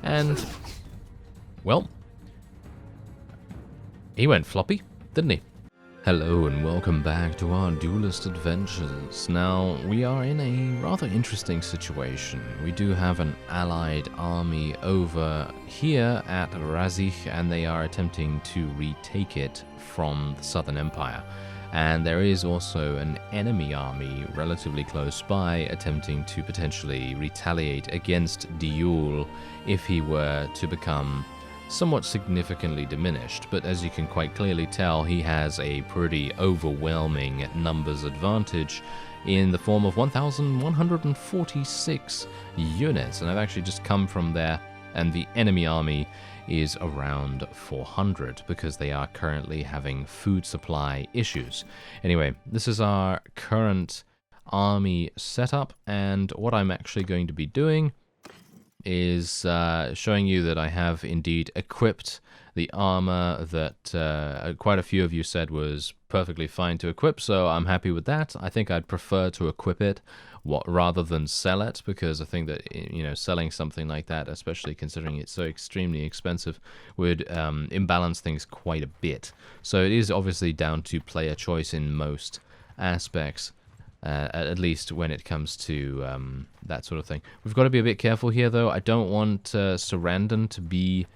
And, well, he went floppy, didn't he? Hello and welcome back to our Duelist adventures. Now, we are in a rather interesting situation. We do have an allied army over here at Razich, and they are attempting to retake it from the Southern Empire. And there is also an enemy army relatively close by attempting to potentially retaliate against Duel if he were to become somewhat significantly diminished, but as you can quite clearly tell, he has a pretty overwhelming numbers advantage in the form of 1,146 units, and I've actually just come from there, and the enemy army is around 400 because they are currently having food supply issues. Anyway, this is our current army setup, and what I'm actually going to be doing is showing you that I have indeed equipped the armor that quite a few of you said was perfectly fine to equip, so I'm happy with that. I think I'd prefer to equip it rather than sell it, because I think that, you know, selling something like that, especially considering it's so extremely expensive, would imbalance things quite a bit. So it is obviously down to player choice in most aspects. At least when it comes to that sort of thing. We've got to be a bit careful here, though. I don't want Sarandon to be...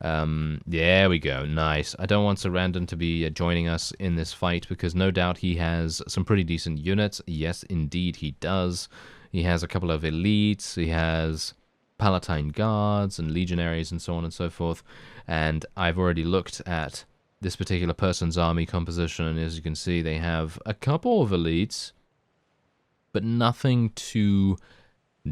there we go, nice. I don't want Sarandon to be joining us in this fight, because no doubt he has some pretty decent units. Yes, indeed he does. He has a couple of elites, he has Palatine Guards and Legionaries and so on and so forth. And I've already looked at this particular person's army composition, and as you can see, they have a couple of elites, but nothing too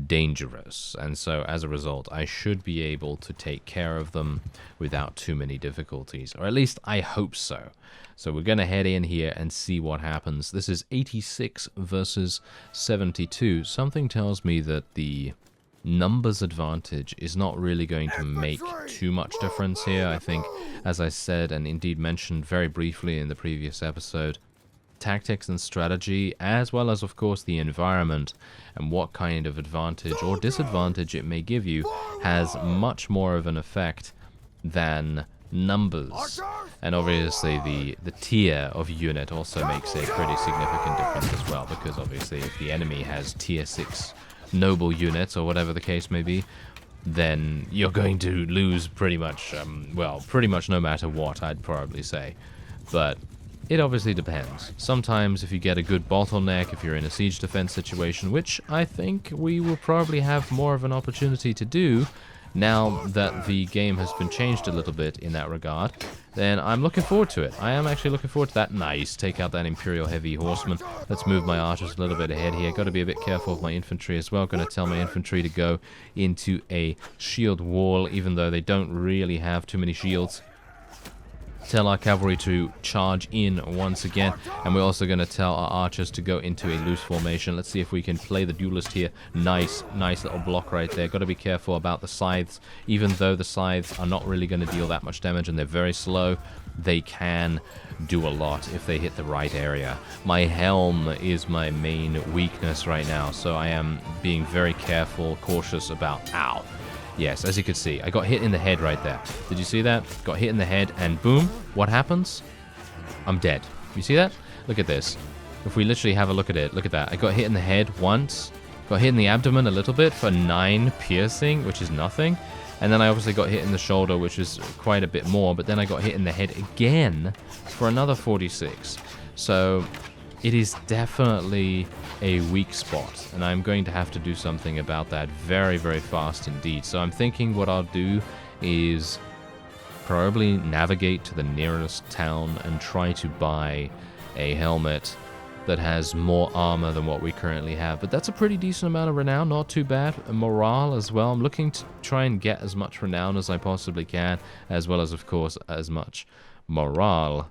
dangerous, and so as a result I should be able to take care of them without too many difficulties, or at least I hope so. So we're going to head in here and see what happens. This is 86 versus 72. Something tells me that the numbers advantage is not really going to make too much difference here. I think, as I said and indeed mentioned very briefly in the previous episode, tactics and strategy, as well as of course the environment and what kind of advantage or disadvantage it may give you, has much more of an effect than numbers. And obviously the tier of unit also makes a pretty significant difference as well, because obviously if the enemy has tier 6 noble units or whatever the case may be, then you're going to lose pretty much, well, pretty much no matter what, I'd probably say. But it obviously depends. Sometimes if you get a good bottleneck, if you're in a siege defense situation, which I think we will probably have more of an opportunity to do now that the game has been changed a little bit in that regard, then I'm looking forward to it. I am actually looking forward to that. Nice. Take out that Imperial Heavy Horseman. Let's move my archers a little bit ahead here. Got to be a bit careful of my infantry as well. Going to tell my infantry to go into a shield wall, even though they don't really have too many shields. Tell our cavalry to charge in once again, and we're also going to tell our archers to go into a loose formation. Let's see if we can play the duelist here. Nice little block right there. Got to be careful about the scythes. Even though the scythes are not really going to deal that much damage and they're very slow, they can do a lot if they hit the right area. My helm is my main weakness right now, so I am being very careful, cautious about... Ow. Yes, as you can see, I got hit in the head right there. Did you see that? Got hit in the head, and boom, what happens? I'm dead. You see that? Look at this. If we literally have a look at it, look at that. I got hit in the head once, got hit in the abdomen a little bit for 9 piercing, which is nothing. And then I obviously got hit in the shoulder, which is quite a bit more, but then I got hit in the head again for another 46. So it is definitely a weak spot, and I'm going to have to do something about that very, very fast indeed. So I'm thinking what I'll do is probably navigate to the nearest town and try to buy a helmet that has more armor than what we currently have. But that's a pretty decent amount of renown, not too bad. And morale as well. I'm looking to try and get as much renown as I possibly can, as well as, of course, as much morale.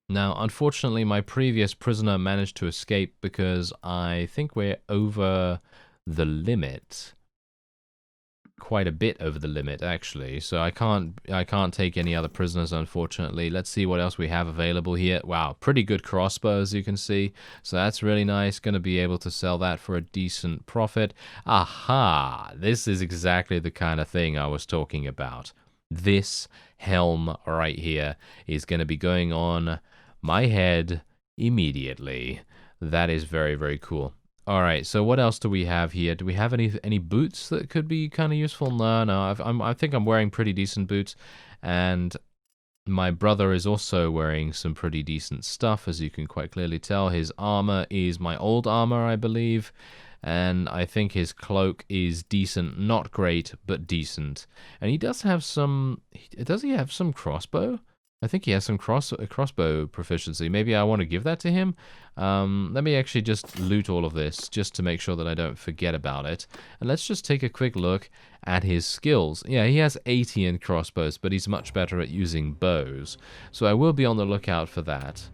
Now, unfortunately, my previous prisoner managed to escape because I think we're over the limit quite a bit over the limit, actually. So I can't take any other prisoners, unfortunately. Let's see what else we have available here. Wow, pretty good crossbow, as you can see. So that's really nice. Going to be able to sell that for a decent profit. Aha! This is exactly the kind of thing I was talking about. This helm right here is going to be going on my head immediately. That is very, very cool. All right, so what else do we have here? Do we have any boots that could be kind of useful? No. I think I'm wearing pretty decent boots, and my brother is also wearing some pretty decent stuff, as you can quite clearly tell. His armor is my old armor, I believe, and I think his cloak is decent, not great, but decent. And he does have some. Does he have some crossbow? I think he has some crossbow proficiency. Maybe I want to give that to him. Let me actually just loot all of this just to make sure that I don't forget about it. And let's just take a quick look at his skills. Yeah, he has 80 in crossbows, but he's much better at using bows. So I will be on the lookout for that.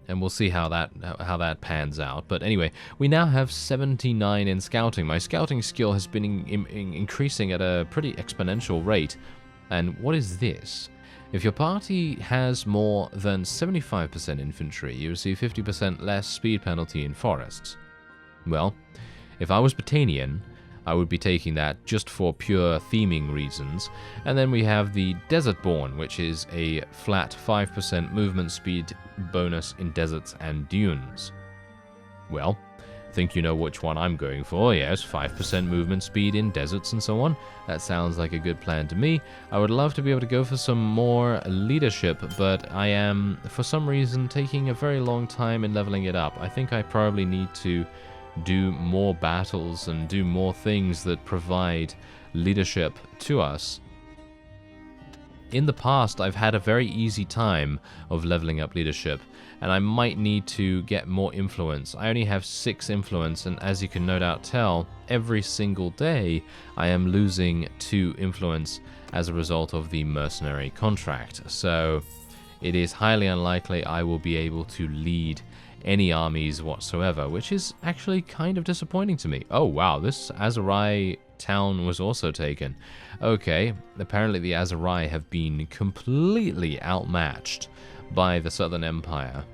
And we'll see how that pans out. But anyway, we now have 79 in scouting. My scouting skill has been increasing at a pretty exponential rate. And what is this? If your party has more than 75% infantry, you receive 50% less speed penalty in forests. Well, if I was Botanian, I would be taking that just for pure theming reasons. And then we have the Desert-Born, which is a flat 5% movement speed bonus in deserts and dunes. Well, think you know which one I'm going for. Yes, 5% movement speed in deserts and so on. That sounds like a good plan to me. I would love to be able to go for some more leadership, but I am, for some reason, taking a very long time in leveling it up. I think I probably need to do more battles and do more things that provide leadership to us. In the past, I've had a very easy time of leveling up leadership, and I might need to get more influence. I only have 6 influence, and as you can no doubt tell, every single day I am losing 2 influence as a result of the mercenary contract. So it is highly unlikely I will be able to lead any armies whatsoever, which is actually kind of disappointing to me. Oh wow, this Azurai town was also taken. Okay, apparently the Azurai have been completely outmatched by the Southern Empire.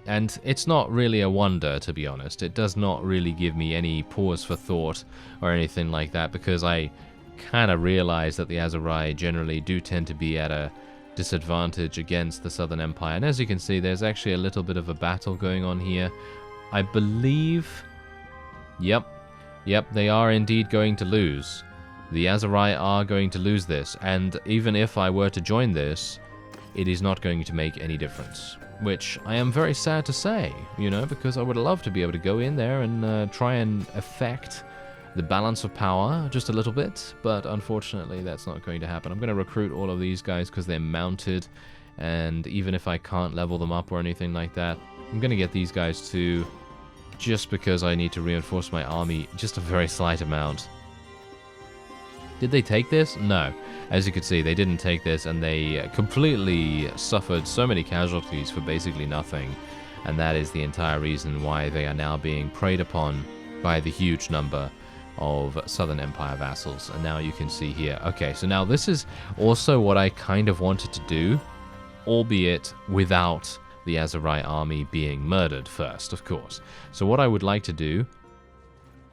And it's not really a wonder, to be honest. It does not really give me any pause for thought or anything like that, because I kind of realize that the Azurai generally do tend to be at a disadvantage against the Southern Empire. And as you can see, there's actually a little bit of a battle going on here. I believe... Yep, they are indeed going to lose. The Azurai are going to lose this, and even if I were to join this, it is not going to make any difference. Which I am very sad to say, you know, because I would love to be able to go in there and try and affect the balance of power just a little bit, but unfortunately that's not going to happen. I'm going to recruit all of these guys because they're mounted, and even if I can't level them up or anything like that, I'm going to get these guys too, just because I need to reinforce my army just a very slight amount. Did they take this? No. As you can see, they didn't take this, and they completely suffered so many casualties for basically nothing, and that is the entire reason why they are now being preyed upon by the huge number of Southern Empire vassals. And now you can see here. Okay, so now this is also what I kind of wanted to do, albeit without the Azurai army being murdered first, of course. So what I would like to do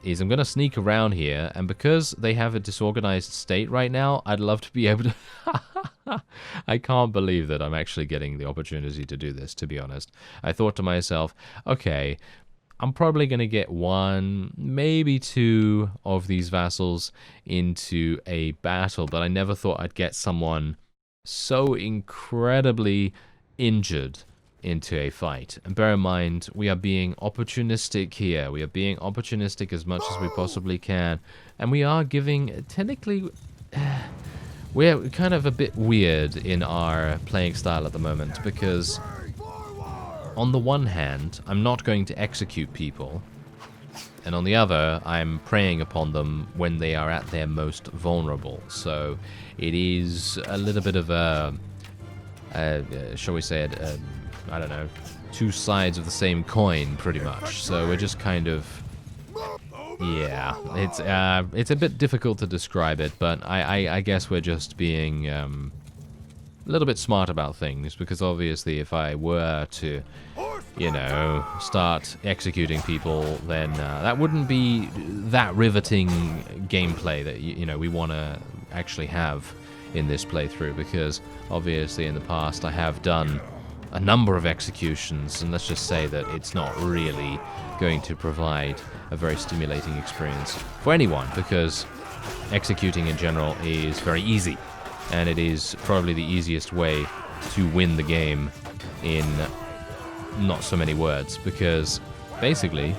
is I'm going to sneak around here, and because they have a disorganized state right now, I'd love to be able to... I can't believe that I'm actually getting the opportunity to do this, to be honest. I thought to myself, okay, I'm probably going to get 1, maybe 2 of these vassals into a battle, but I never thought I'd get someone so incredibly injured into a fight. And bear in mind, we are being opportunistic here. We are being opportunistic as much as we possibly can. And we are giving, technically, we're kind of a bit weird in our playing style at the moment, because on the one hand, I'm not going to execute people, and on the other, I'm preying upon them when they are at their most vulnerable. So it is a little bit of a, shall we say it, I don't know, 2 sides of the same coin, pretty much. So we're just kind of Yeah, it's a bit difficult to describe it, but I guess we're just being a little bit smart about things, because obviously if I were to, you know, start executing people, then that wouldn't be that riveting gameplay that, you know, we want to actually have in this playthrough, because obviously in the past I have done a number of executions, and let's just say that it's not really going to provide a very stimulating experience for anyone, because executing in general is very easy, and it is probably the easiest way to win the game in not so many words, because basically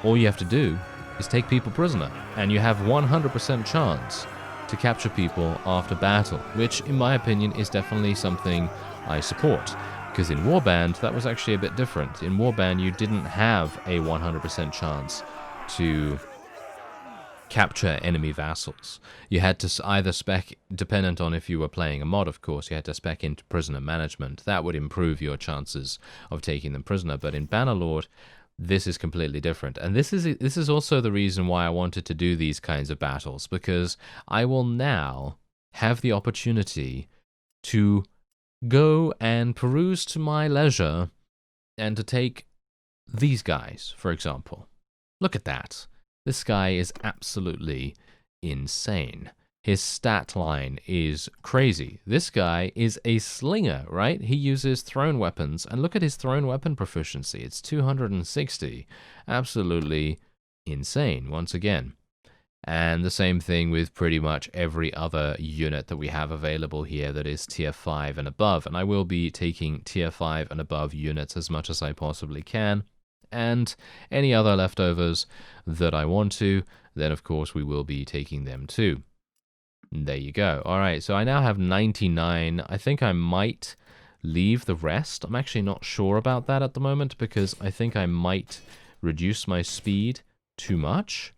all you have to do is take people prisoner, and you have 100% chance to capture people after battle, which in my opinion is definitely something I support. Because in Warband, that was actually a bit different. In Warband, you didn't have a 100% chance to capture enemy vassals. You had to either spec, dependent on if you were playing a mod, of course, you had to spec into prisoner management. That would improve your chances of taking them prisoner. But in Bannerlord, this is completely different. And this is also the reason why I wanted to do these kinds of battles, because I will now have the opportunity to go and peruse to my leisure and to take these guys, for example. Look at that. This guy is absolutely insane. His stat line is crazy. This guy is a slinger, right? He uses thrown weapons, and look at his thrown weapon proficiency. It's 260. Absolutely insane, once again. And the same thing with pretty much every other unit that we have available here that is tier 5 and above. And I will be taking tier 5 and above units as much as I possibly can. And any other leftovers that I want to, then of course we will be taking them too. There you go. Alright, so I now have 99. I think I might leave the rest. I'm actually not sure about that at the moment, because I think I might reduce my speed too much.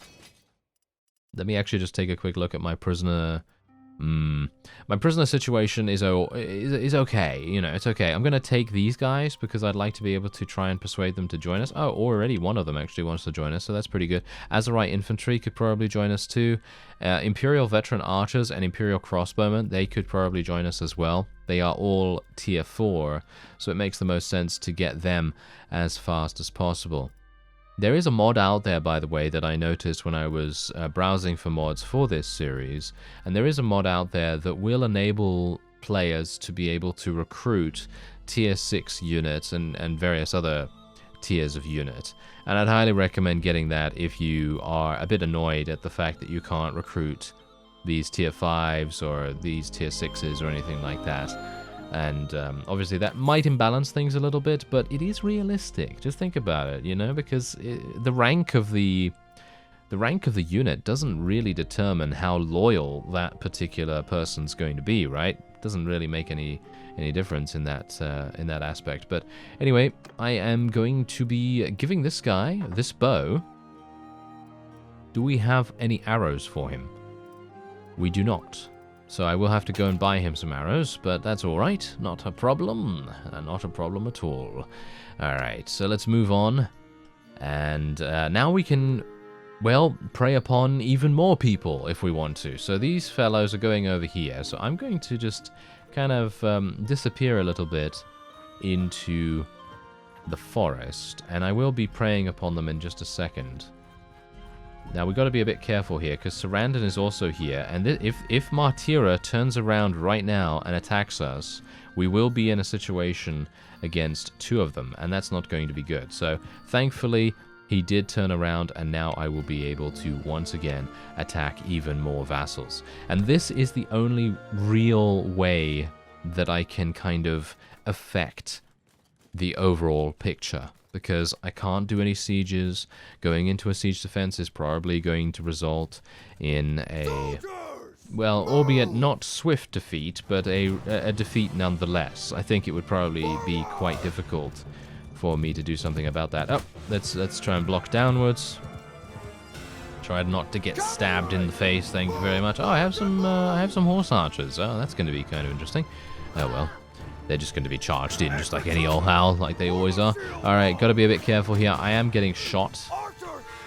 Let me actually just take a quick look at my prisoner. My prisoner situation is okay. You know, it's okay. I'm going to take these guys because I'd like to be able to try and persuade them to join us. Oh, already one of them actually wants to join us, so that's pretty good. Azerite Infantry could probably join us too. Imperial Veteran Archers and Imperial Crossbowmen, they could probably join us as well. They are all tier 4, so it makes the most sense to get them as fast as possible. There is a mod out there, by the way, that I noticed when I was browsing for mods for this series, and there is a mod out there that will enable players to be able to recruit tier 6 units and various other tiers of unit. And I'd highly recommend getting that if you are a bit annoyed at the fact that you can't recruit these tier 5s or these tier 6s or anything like that. And obviously that might imbalance things a little bit, but it is realistic. Just think about it, you know, because the rank of the unit doesn't really determine how loyal that particular person's going to be, right? It doesn't really make any difference in that aspect. But anyway, I am going to be giving this guy this bow. Do we have any arrows for him? We do not. So I will have to go and buy him some arrows, but that's alright. Not a problem. Not a problem at all. Alright, so let's move on. And now we can, well, prey upon even more people if we want to. So these fellows are going over here. So I'm going to just kind of disappear a little bit into the forest. And I will be preying upon them in just a second. Now we've got to be a bit careful here, because Sarandon is also here, and if Martyra turns around right now and attacks us, we will be in a situation against 2 of them, and that's not going to be good. So thankfully he did turn around, and now I will be able to once again attack even more vassals. And this is the only real way that I can kind of affect the overall picture, because I can't do any sieges. Going into a siege defense is probably going to result in a, well, albeit not swift defeat, but a defeat nonetheless. I think it would probably be quite difficult for me to do something about that. Oh, let's try and block downwards. Try not to get stabbed in the face. Thank you very much. Oh, I have some horse archers. Oh, that's going to be kind of interesting. Oh well. They're just going to be charged in just like any old howl, like they always are. Alright, got to be a bit careful here. I am getting shot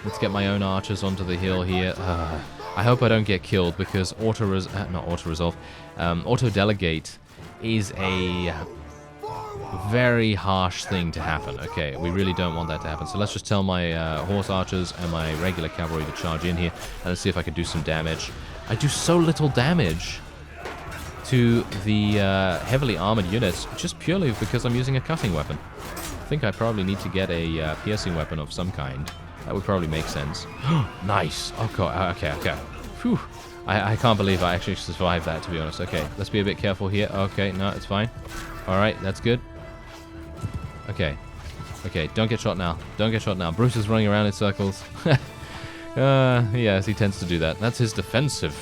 Let's get my own archers onto the hill here. I hope I don't get killed because auto-delegate is a very harsh thing to happen. Okay, we really don't want that to happen. So let's just tell my horse archers and my regular cavalry to charge in here. And let's see if I can do some damage. I do so little damage to the heavily armored units just purely because I'm using a cutting weapon. I think I probably need to get a piercing weapon of some kind. That would probably make sense. Nice. Okay. Phew. I can't believe I actually survived that, to be honest. Okay, let's be a bit careful here. Okay, no, it's fine. Alright, that's good. Okay, don't get shot now. Don't get shot now. Bruce is running around in circles. Yes, he tends to do that. That's his defensive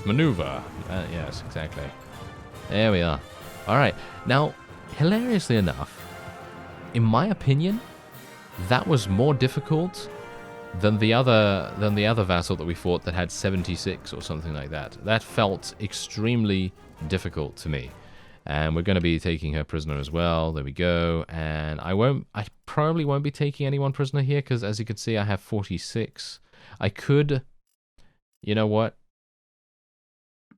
maneuver. Yes, exactly. There we are. Alright, now, hilariously enough, in my opinion, that was more difficult than the other vassal that we fought that had 76 or something like that. That felt extremely difficult to me. And we're going to be taking her prisoner as well. There we go. And I probably won't be taking anyone prisoner here because, as you can see, I have 46. I could, you know what?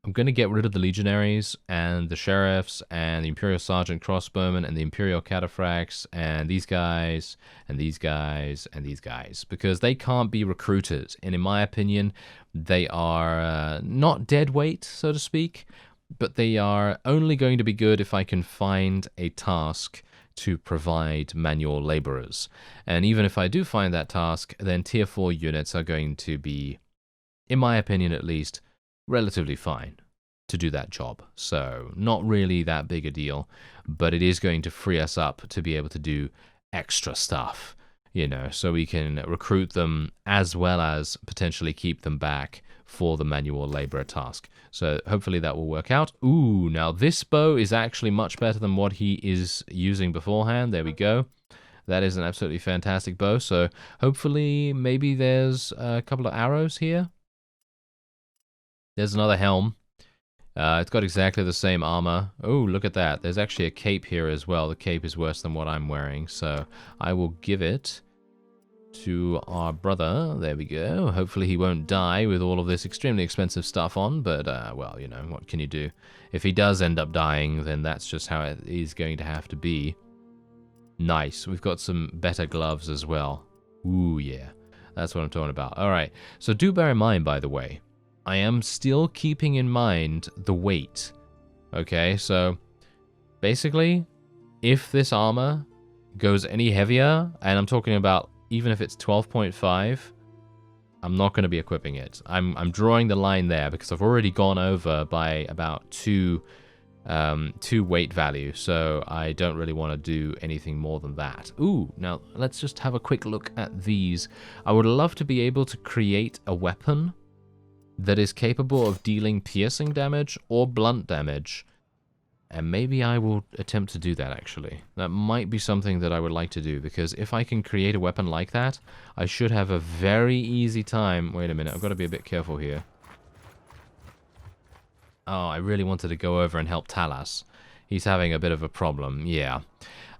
I'm going to get rid of the legionaries and the sheriffs and the Imperial Sergeant Crossbowmen and the Imperial Cataphracts and these guys and these guys and these guys because they can't be recruited. And in my opinion, they are not dead weight, so to speak, but they are only going to be good if I can find a task to provide manual laborers. And even if I do find that task, then tier 4 units are going to be, in my opinion at least, relatively fine to do that job. So not really that big a deal, but it is going to free us up to be able to do extra stuff, you know, so we can recruit them as well as potentially keep them back for the manual laborer task. So hopefully that will work out. Ooh, now this bow is actually much better than what he is using beforehand. There we go. That is an absolutely fantastic bow. So hopefully maybe there's a couple of arrows here. There's another helm. It's got exactly the same armor. Oh, look at that. There's actually a cape here as well. The cape is worse than what I'm wearing. So I will give it to our brother. There we go. Hopefully he won't die with all of this extremely expensive stuff on. But, well, you know, what can you do? If he does end up dying, then that's just how it is going to have to be. Nice. We've got some better gloves as well. Ooh, yeah. That's what I'm talking about. All right. So do bear in mind, by the way, I am still keeping in mind the weight. Okay, so basically, if this armor goes any heavier, and I'm talking about even if it's 12.5, I'm not going to be equipping it. I'm drawing the line there because I've already gone over by about two weight value, so I don't really want to do anything more than that. Ooh, now let's just have a quick look at these. I would love to be able to create a weapon that is capable of dealing piercing damage or blunt damage. And maybe I will attempt to do that, actually. That might be something that I would like to do, because if I can create a weapon like that, I should have a very easy time. Wait a minute, I've got to be a bit careful here. Oh, I really wanted to go over and help Talas. He's having a bit of a problem, yeah.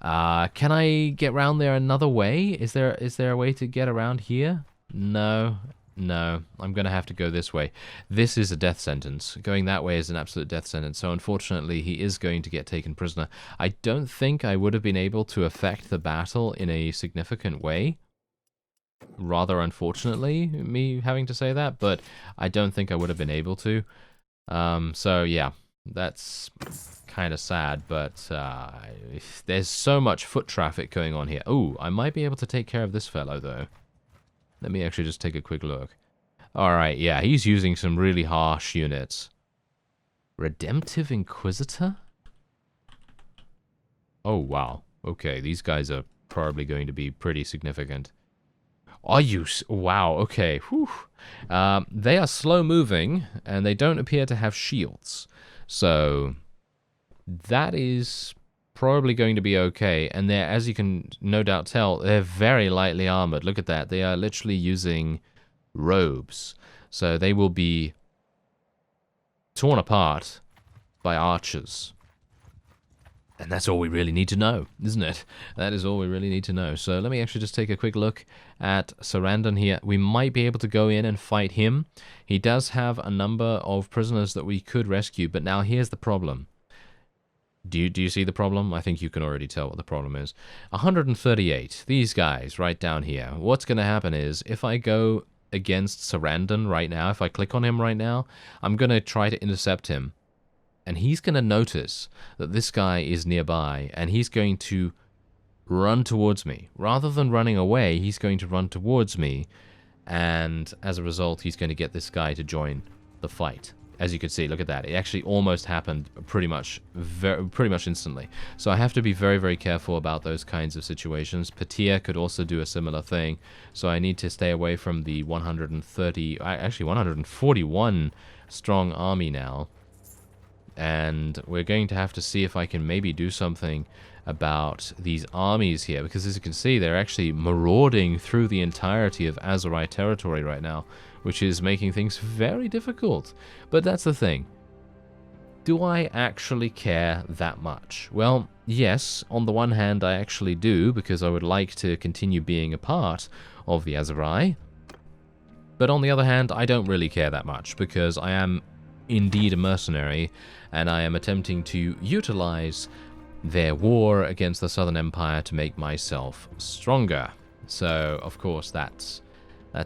Can I get around there another way? Is there a way to get around here? No. No, I'm going to have to go this way. This is a death sentence. Going that way is an absolute death sentence, so unfortunately he is going to get taken prisoner. I don't think I would have been able to affect the battle in a significant way. Rather unfortunately, me having to say that, but I don't think I would have been able to. So yeah, that's kind of sad, but there's so much foot traffic going on here. Ooh, I might be able to take care of this fellow, though. Let me actually just take a quick look. Alright, yeah, he's using some really harsh units. Redemptive Inquisitor? Oh, wow. Okay, these guys are probably going to be pretty significant. Are you? Wow, okay. Whew. They are slow-moving, and they don't appear to have shields. So, that is probably going to be okay, and they're, as you can no doubt tell, they're very lightly armored. Look at that. They are literally using robes, so they will be torn apart by archers. And that's all we really need to know, isn't it? That is all we really need to know. So let me actually just take a quick look at Sarandon here. We might be able to go in and fight him. He does have a number of prisoners that we could rescue, but now here's the problem. Do you see the problem? I think you can already tell what the problem is. 138. These guys right down here. What's going to happen is, if I go against Sarandon right now, if I click on him right now, I'm going to try to intercept him. And he's going to notice that this guy is nearby, and he's going to run towards me. Rather than running away, he's going to run towards me, and as a result, he's going to get this guy to join the fight. As you can see, look at that. It actually almost happened pretty much instantly. So I have to be very, very careful about those kinds of situations. Peder could also do a similar thing, so I need to stay away from the 141 strong army now. And we're going to have to see if I can maybe do something about these armies here, because as you can see, they're actually marauding through the entirety of Aserai territory right now, which is making things very difficult. But that's the thing. Do I actually care that much? Well, yes, on the one hand I actually do, because I would like to continue being a part of the Aserai. But on the other hand, I don't really care that much, because I am indeed a mercenary, and I am attempting to utilize their war against the Southern Empire to make myself stronger. So, of course, that's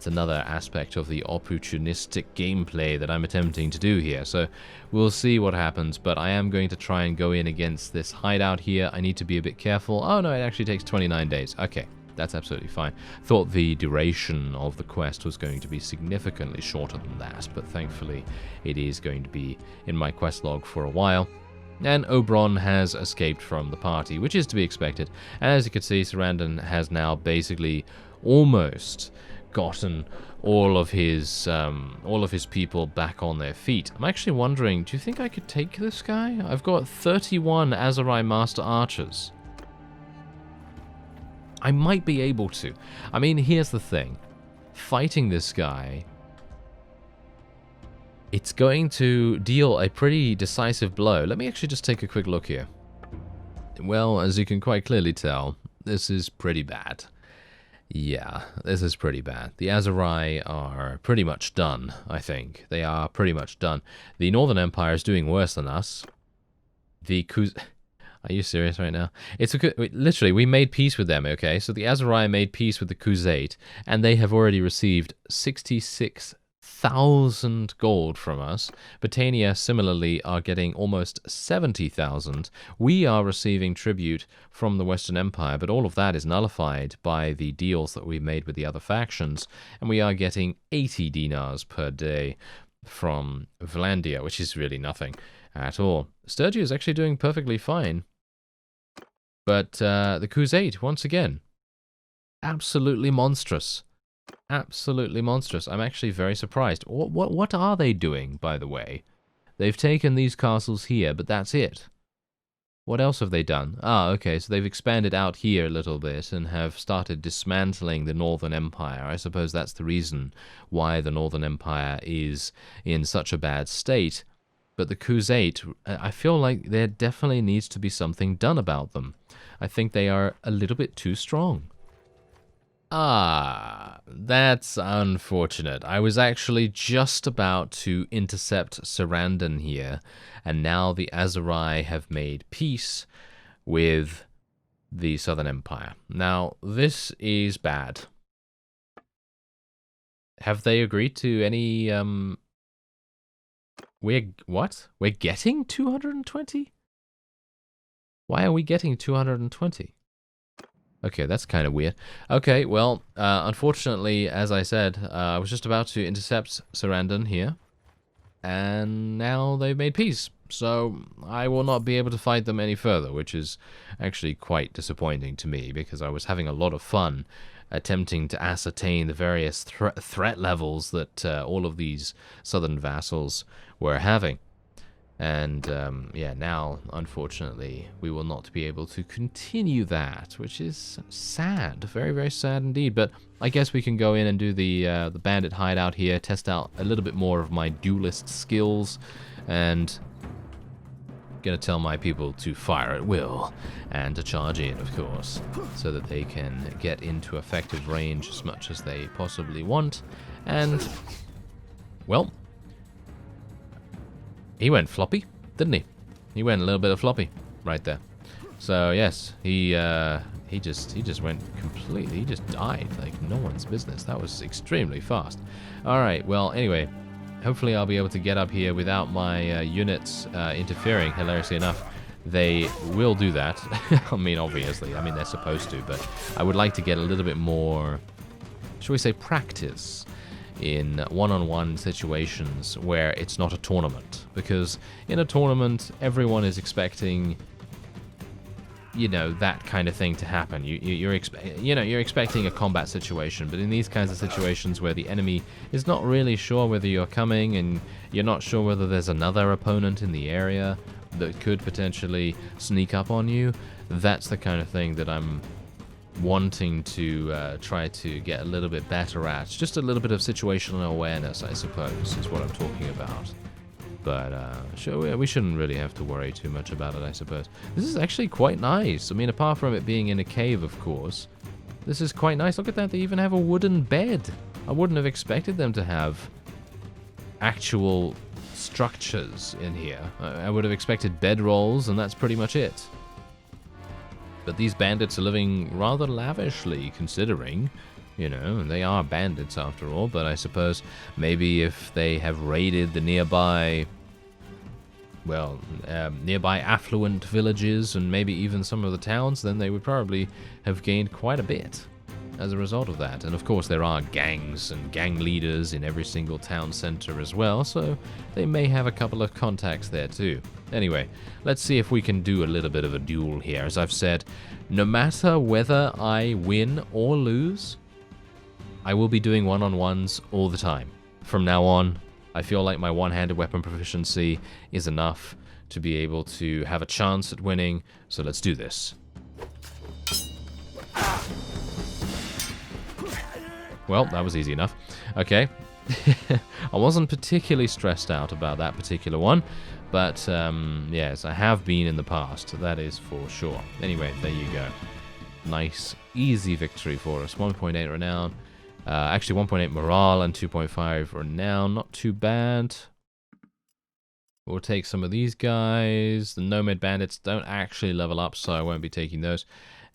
another aspect of the opportunistic gameplay that I'm attempting to do here. So, we'll see what happens, but I am going to try and go in against this hideout here. I need to be a bit careful. Oh no, it actually takes 29 days. Okay. That's absolutely fine. Thought the duration of the quest was going to be significantly shorter than that, but thankfully it is going to be in my quest log for a while. And Oberon has escaped from the party, which is to be expected. And as you can see, Sarandon has now basically almost gotten all of his people back on their feet. I'm actually wondering, do you think I could take this guy? I've got 31 Aserai Master Archers. I might be able to. I mean, here's the thing. Fighting this guy, it's going to deal a pretty decisive blow. Let me actually just take a quick look here. Well, as you can quite clearly tell, this is pretty bad. Yeah, this is pretty bad. The Aserai are pretty much done, I think. They are pretty much done. The Northern Empire is doing worse than us. The Are you serious right now? Literally, we made peace with them, okay? So the Aserai made peace with the Khuzait, and they have already received 66,000 gold from us. Botania, similarly, are getting almost 70,000. We are receiving tribute from the Western Empire, but all of that is nullified by the deals that we made with the other factions, and we are getting 80 dinars per day from Vlandia, which is really nothing at all. Sturgio is actually doing perfectly fine. But the Khuzait, once again, absolutely monstrous. Absolutely monstrous. I'm actually very surprised. What are they doing, by the way? They've taken these castles here, but that's it. What else have they done? Ah, okay, so they've expanded out here a little bit and have started dismantling the Northern Empire. I suppose that's the reason why the Northern Empire is in such a bad state. But the Khuzait, I feel like there definitely needs to be something done about them. I think they are a little bit too strong. Ah, that's unfortunate. I was actually just about to intercept Sarandon here, and now the Aserai have made peace with the Southern Empire. Now, this is bad. Have they agreed to any, What? We're getting 220? Why are we getting 220? Okay, that's kind of weird. Okay, well, unfortunately, as I said, I was just about to intercept Sarandon here, and now they've made peace. So I will not be able to fight them any further, which is actually quite disappointing to me, because I was having a lot of fun attempting to ascertain the various threat levels that all of these southern vassals were having. And, yeah, now, unfortunately, we will not be able to continue that, which is sad. Very, very sad indeed. But I guess we can go in and do the bandit hideout here, test out a little bit more of my duelist skills, and Gonna tell my people to fire at will and to charge in, of course, so that they can get into effective range as much as they possibly want. And, well, he went floppy, didn't he? He went a little bit of floppy right there. So yes, he just went completely. He just died like no one's business. That was extremely fast. All right. Well, anyway, hopefully I'll be able to get up here without my units interfering. Hilariously enough, they will do that. I mean, obviously. I mean, they're supposed to. But I would like to get a little bit more, shall we say, practice in one-on-one situations where it's not a tournament, because in a tournament everyone is expecting, you know, that kind of thing to happen. You're expecting a combat situation, but in these kinds of situations where the enemy is not really sure whether you're coming and you're not sure whether there's another opponent in the area that could potentially sneak up on you, that's the kind of thing that I'm wanting to try to get a little bit better at. Just a little bit of situational awareness, I suppose, is what I'm talking about. But sure, we shouldn't really have to worry too much about it, I suppose. This is actually quite nice. I mean, apart from it being in a cave, of course, this is quite nice. Look at that, they even have a wooden bed. I wouldn't have expected them to have actual structures in here. I would have expected bedrolls, and that's pretty much it. But these bandits are living rather lavishly, considering, you know, they are bandits after all. But I suppose maybe if they have raided the nearby, well, nearby affluent villages and maybe even some of the towns, then they would probably have gained quite a bit as a result of that. And of course there are gangs and gang leaders in every single town center as well, so they may have a couple of contacts there too. Anyway, let's see if we can do a little bit of a duel here. As I've said, no matter whether I win or lose, I will be doing one-on-ones all the time. From now on, I feel like my one-handed weapon proficiency is enough to be able to have a chance at winning, so let's do this. Well, that was easy enough. Okay. I wasn't particularly stressed out about that particular one, but yes, I have been in the past, that is for sure. Anyway, there you go. Nice, easy victory for us. 1.8 renown. Actually, 1.8 morale and 2.5 renown. Not too bad. We'll take some of these guys. The Nomad Bandits don't actually level up, so I won't be taking those.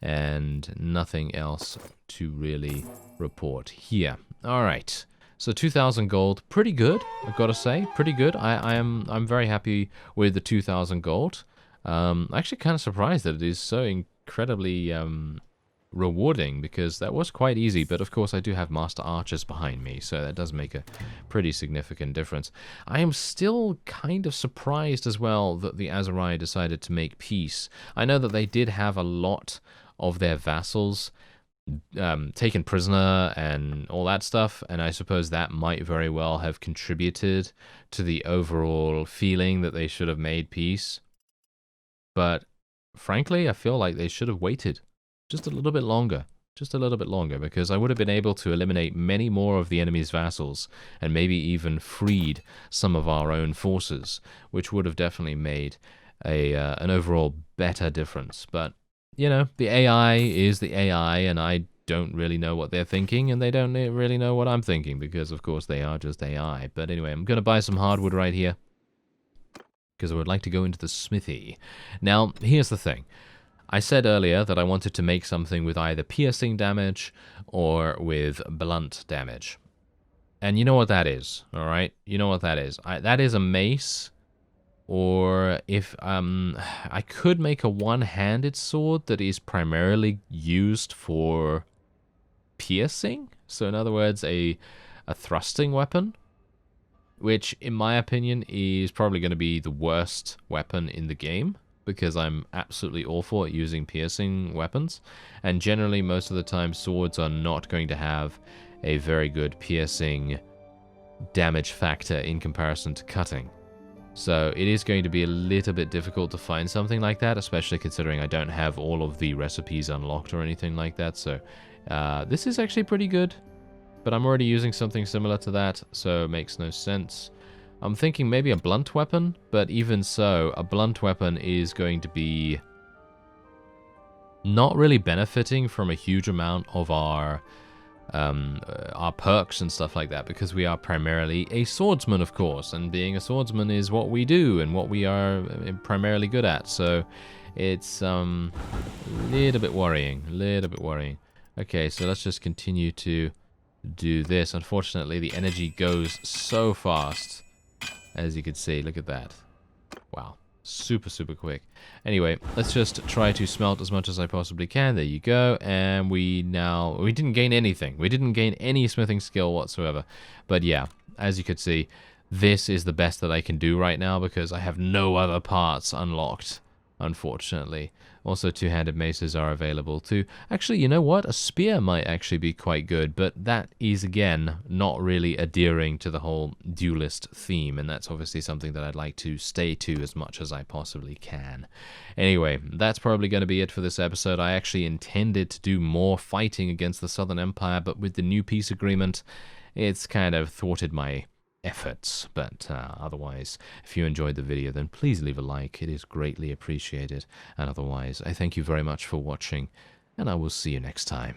And nothing else to really report here. All right. So 2,000 gold, pretty good. I've got to say, pretty good. I'm very happy with the 2,000 gold. I'm actually kind of surprised that it is so incredibly rewarding, because that was quite easy. But of course, I do have Master Archers behind me, so that does make a pretty significant difference. I am still kind of surprised as well that the Aserai decided to make peace. I know that they did have a lot of their vassals taken prisoner and all that stuff, and I suppose that might very well have contributed to the overall feeling that they should have made peace. But frankly, I feel like they should have waited just a little bit longer. Just a little bit longer, because I would have been able to eliminate many more of the enemy's vassals and maybe even freed some of our own forces, which would have definitely made an overall better difference. But you know, the AI is the AI, and I don't really know what they're thinking, and they don't really know what I'm thinking, because, of course, they are just AI. But anyway, I'm going to buy some hardwood right here, because I would like to go into the smithy. Now, here's the thing. I said earlier that I wanted to make something with either piercing damage or with blunt damage. And you know what that is, all right? You know what that is. That is a mace. Or if I could make a one-handed sword that is primarily used for piercing. So in other words, a thrusting weapon, which in my opinion is probably going to be the worst weapon in the game, because I'm absolutely awful at using piercing weapons. And generally, most of the time, swords are not going to have a very good piercing damage factor in comparison to cutting. So it is going to be a little bit difficult to find something like that, especially considering I don't have all of the recipes unlocked or anything like that. So this is actually pretty good, but I'm already using something similar to that, so it makes no sense. I'm thinking maybe a blunt weapon, but even so, a blunt weapon is going to be not really benefiting from a huge amount of our perks and stuff like that, because we are primarily a swordsman, of course, and being a swordsman is what we do and what we are primarily good at. So it's a little bit worrying. Okay, so let's just continue to do this. Unfortunately, the energy goes so fast, as you can see. Look at that. Wow. Super, super quick. Anyway, let's just try to smelt as much as I possibly can. There you go. And we didn't gain anything. We didn't gain any smithing skill whatsoever. But yeah, as you could see, this is the best that I can do right now because I have no other parts unlocked, unfortunately. Also, two-handed maces are available too. Actually, you know what? A spear might actually be quite good, but that is, again, not really adhering to the whole duelist theme, and that's obviously something that I'd like to stay to as much as I possibly can. Anyway, that's probably going to be it for this episode. I actually intended to do more fighting against the Southern Empire, but with the new peace agreement, it's kind of thwarted my efforts. But otherwise, if you enjoyed the video, then please leave a like. It is greatly appreciated. And otherwise, I thank you very much for watching, and I will see you next time.